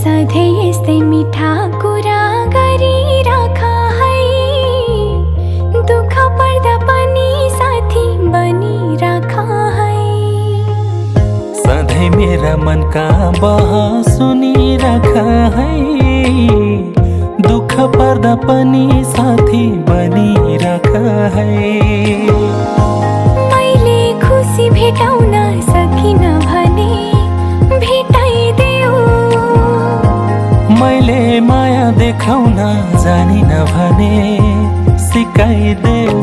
सधैँ यस्तै मिठा कुरा गरिराख है, दुःख पर्दा पनि साथी बनिराख है। सधैँ मेरा मनका बह सुनिराख है, दुःख पर्दा पनि साथी बनिराख है। मैले खुसी भेटाउन सकिन भने भेटाइदेऊ, मैले माया देखाउन जानिन भने सिकाइदेऊ।